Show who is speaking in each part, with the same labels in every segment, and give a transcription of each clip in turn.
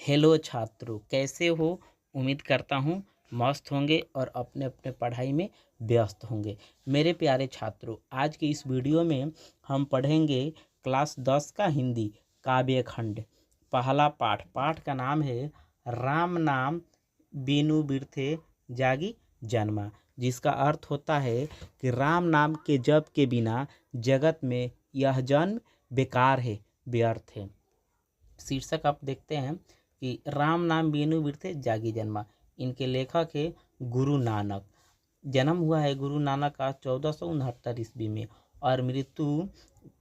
Speaker 1: Hello छात्रों, कैसे हो? उम्मीद करता हूँ मस्त होंगे और अपने अपने पढ़ाई में व्यस्त होंगे। मेरे प्यारे छात्रों, आज के इस वीडियो में हम पढ़ेंगे क्लास 10 का हिंदी काव्य खंड। पहला पाठ का नाम है राम नाम बीनु बिरथे जागी जन्मा, जिसका अर्थ होता है कि राम नाम के जप के बिना जगत में यह जन्म बेकार है, व्यर्थ है। शीर्षक आप देखते हैं कि राम नाम बीनु बिरथे जागी जन्मा। इनके लेखक है गुरु नानक। जन्म हुआ है गुरु नानक का 1469 ईस्वी में और मृत्यु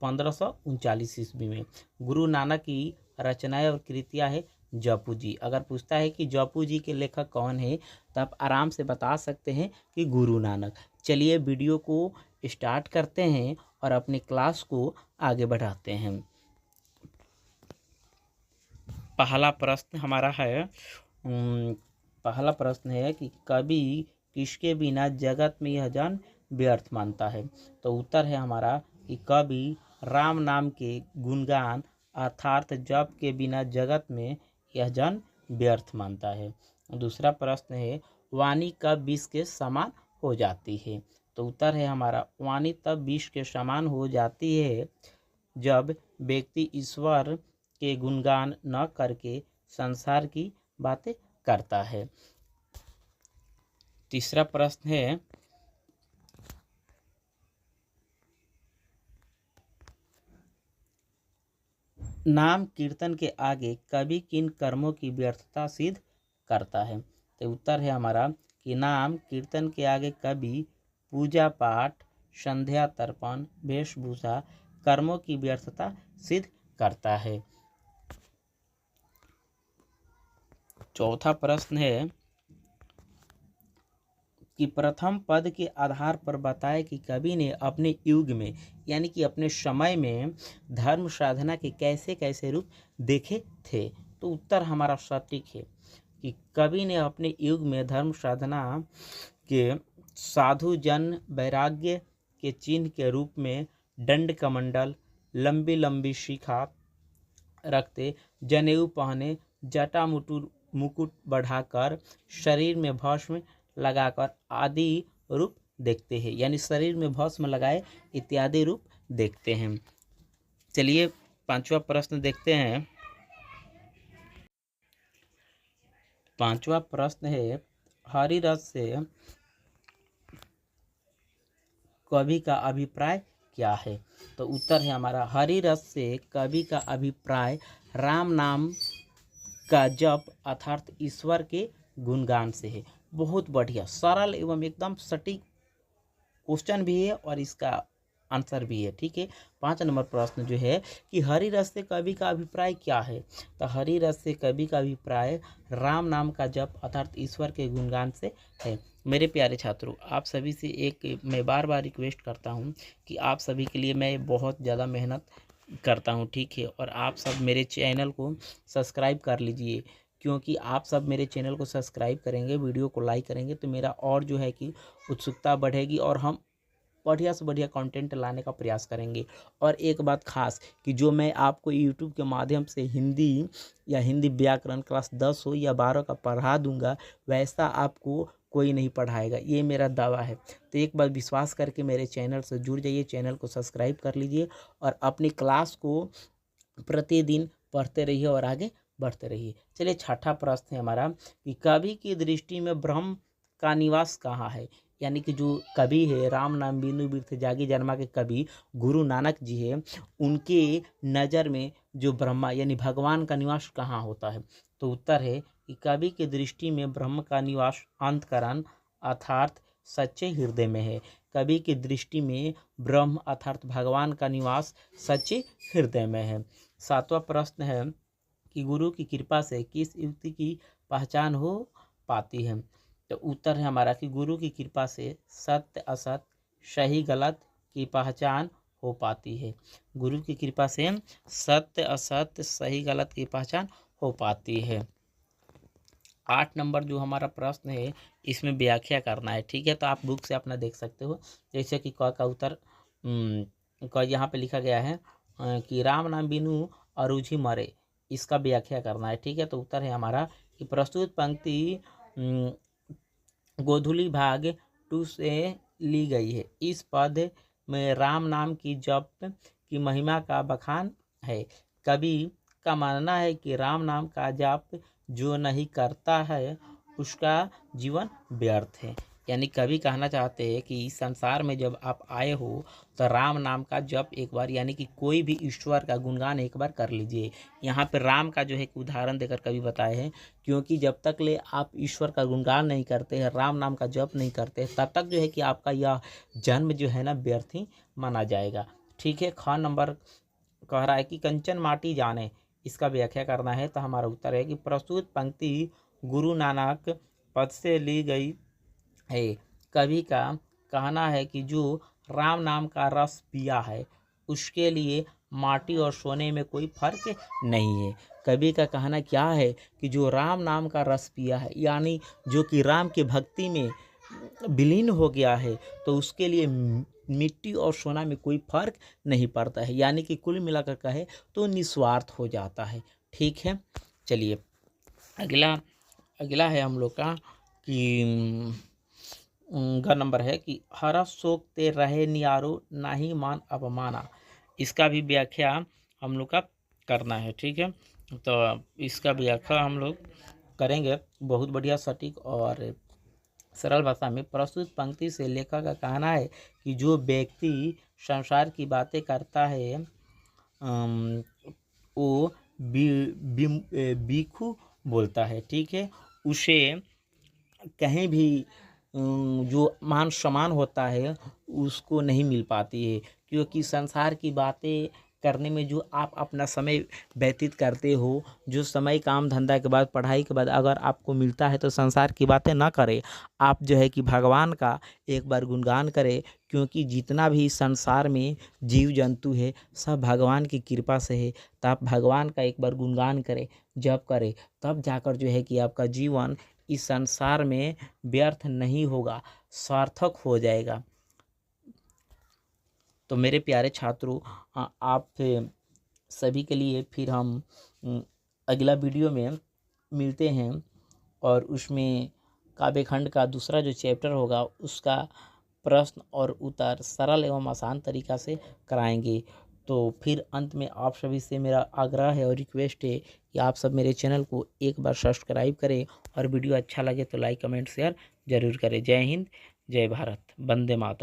Speaker 1: 1539 ईस्वी में। गुरु नानक की रचनाएं और कृतियां है जपू जी। अगर पूछता है कि जपू जी के लेखक कौन है तो आप आराम से बता सकते हैं कि गुरु नानक। चलिए वीडियो को स्टार्ट करते हैं और अपनी क्लास को आगे बढ़ाते हैं। पहला प्रश्न हमारा है पहला प्रश्न है कि कवि किसके बिना जगत में यह जन्म व्यर्थ मानता है। तो उत्तर है हमारा कि कवि राम नाम के गुणगान अर्थात जप के बिना जगत में यह जन्म व्यर्थ मानता है। दूसरा प्रश्न है वाणी कब विष के समान हो जाती है। तो उत्तर है हमारा वाणी तब विष के समान हो जाती है जब व्यक्ति ईश्वर के गुणगान न करके संसार की बातें करता है। तीसरा प्रश्न है नाम कीर्तन के आगे कवि किन कर्मों की व्यर्थता सिद्ध करता है। तो उत्तर है हमारा कि नाम कीर्तन के आगे कवि पूजा पाठ संध्या तर्पण वेशभूषा कर्मों की व्यर्थता सिद्ध करता है। चौथा प्रश्न है कि प्रथम पद के आधार पर बताए कि कवि ने अपने युग में यानी कि अपने समय में धर्म साधना के कैसे कैसे रूप देखे थे। तो उत्तर हमारा सटीक है कि कवि ने अपने युग में धर्म साधना के साधु जन वैराग्य के चिन्ह के रूप में दंड कमंडल, लंबी लंबी शिखा रखते, जनेऊ पहने, जटा मुकुट बढ़ाकर, शरीर में भस्म लगाकर आदि रूप देखते हैं, यानी शरीर में भस्म लगाए इत्यादि रूप देखते हैं। चलिए पांचवा प्रश्न देखते हैं। पांचवा प्रश्न है हरिरस से कवि का अभिप्राय क्या है। तो उत्तर है हमारा हरिरस से कवि का अभिप्राय राम नाम का जप अर्थात ईश्वर के गुणगान से है। बहुत बढ़िया, सरल एवं एकदम सटीक क्वेश्चन भी है और इसका आंसर भी है। ठीक है, 5 नंबर प्रश्न जो है कि हरिरस से कवि का अभिप्राय क्या है। तो हरिरस से कवि का अभिप्राय राम नाम का जप अर्थात ईश्वर के गुणगान से है। मेरे प्यारे छात्रों, आप सभी से एक मैं बार बार रिक्वेस्ट करता हूं कि आप सभी के लिए मैं बहुत ज़्यादा मेहनत करता हूं, ठीक है, और आप सब मेरे चैनल को सब्सक्राइब कर लीजिए, क्योंकि आप सब मेरे चैनल को सब्सक्राइब करेंगे, वीडियो को लाइक करेंगे तो मेरा और जो है कि उत्सुकता बढ़ेगी और हम बढ़िया से बढ़िया कंटेंट लाने का प्रयास करेंगे। और एक बात खास कि जो मैं आपको यूट्यूब के माध्यम से हिंदी या हिंदी व्याकरण क्लास 10 हो या 12 का पढ़ा दूंगा, वैसा आपको कोई नहीं पढ़ाएगा, ये मेरा दावा है। तो एक बार विश्वास करके मेरे चैनल से जुड़ जाइए, चैनल को सब्सक्राइब कर लीजिए और अपनी क्लास को प्रतिदिन पढ़ते रहिए और आगे बढ़ते रहिए। चलिए छठा प्रश्न है हमारा कि कवि की दृष्टि में ब्रह्म का निवास कहाँ है। यानी कि जो कवि है राम नाम बीनु बिरथे जागी जन्मा के कवि गुरु नानक जी है, उनके नज़र में जो ब्रह्मा यानी भगवान का निवास कहाँ होता है। तो उत्तर है कि कवि की दृष्टि में ब्रह्म का निवास अंतःकरण अर्थात सच्चे हृदय में है। कवि की दृष्टि में ब्रह्म अर्थात भगवान का निवास सच्चे हृदय में है। 7वां प्रश्न है कि गुरु की कृपा से किस युक्ति की पहचान हो पाती है। तो उत्तर है हमारा कि गुरु की कृपा से सत्य असत्य सही गलत की पहचान हो पाती है। गुरु की कृपा से सत्य असत्य सही गलत की पहचान हो पाती है। 8 नंबर जो हमारा प्रश्न है इसमें व्याख्या करना है। ठीक है, तो आप बुक से अपना देख सकते हो। जैसे कि क का उत्तर क यहाँ पे लिखा गया है कि राम नाम बिनु अरुझि मरे, इसका व्याख्या करना है। ठीक है, तो उत्तर है हमारा कि प्रस्तुत पंक्ति गोधूली भाग 2 से ली गई है। इस पद में राम नाम की जप की महिमा का बखान है। कवि का मानना है कि राम नाम का जप जो नहीं करता है उसका जीवन व्यर्थ है। यानी कवि कहना चाहते हैं कि संसार में जब आप आए हो तो राम नाम का जप एक बार, यानी कि कोई भी ईश्वर का गुणगान एक बार कर लीजिए। यहाँ पे राम का जो है एक उदाहरण देकर कवि बताए हैं, क्योंकि जब तक ले आप ईश्वर का गुणगान नहीं करते हैं, राम नाम का जप नहीं करते, तब तक जो है कि आपका यह जन्म जो है ना व्यर्थ ही माना जाएगा। ठीक है, ख नंबर कह रहा है कि कंचन माटी जाने, इसका व्याख्या करना है। तो हमारा उत्तर है कि प्रस्तुत पंक्ति गुरु नानक पद से ली गई है। कवि का कहना है कि जो राम नाम का रस पिया है उसके लिए माटी और सोने में कोई फर्क नहीं है। कवि का कहना क्या है कि जो राम नाम का रस पिया है, यानी जो कि राम की भक्ति में विलीन हो गया है, तो उसके लिए मिट्टी और सोना में कोई फर्क नहीं पड़ता है। यानी कि कुल मिलाकर कहे तो निस्वार्थ हो जाता है। ठीक है, चलिए अगला है हम लोग का कि ग नंबर है कि हरा शोक ते रहे नियारो नाही मान अपमाना, इसका भी व्याख्या हम लोग का करना है। ठीक है, तो इसका व्याख्या हम लोग करेंगे बहुत बढ़िया सटीक और सरल भाषा में। प्रस्तुत पंक्ति से लेखक का कहना है कि जो व्यक्ति संसार की बातें करता है वो बीखू बोलता है। ठीक है, उसे कहीं भी जो मान सम्मान होता है उसको नहीं मिल पाती है, क्योंकि संसार की बातें करने में जो आप अपना समय व्यतीत करते हो, जो समय काम धंधा के बाद पढ़ाई के बाद अगर आपको मिलता है, तो संसार की बातें ना करें, आप जो है कि भगवान का एक बार गुणगान करें, क्योंकि जितना भी संसार में जीव जंतु है सब भगवान की कृपा से है। तो आप भगवान का एक बार गुणगान करें, जप करें, तब जाकर जो है कि आपका जीवन इस संसार में व्यर्थ नहीं होगा, सार्थक हो जाएगा। तो मेरे प्यारे छात्रों, आप सभी के लिए फिर हम अगला वीडियो में मिलते हैं और उसमें काव्यखंड का दूसरा जो चैप्टर होगा उसका प्रश्न और उत्तर सरल एवं आसान तरीक़ा से कराएंगे। तो फिर अंत में आप सभी से मेरा आग्रह है और रिक्वेस्ट है कि आप सब मेरे चैनल को एक बार सब्सक्राइब करें और वीडियो अच्छा लगे तो लाइक कमेंट शेयर ज़रूर करें। जय हिंद, जय भारत, वंदे मातरम।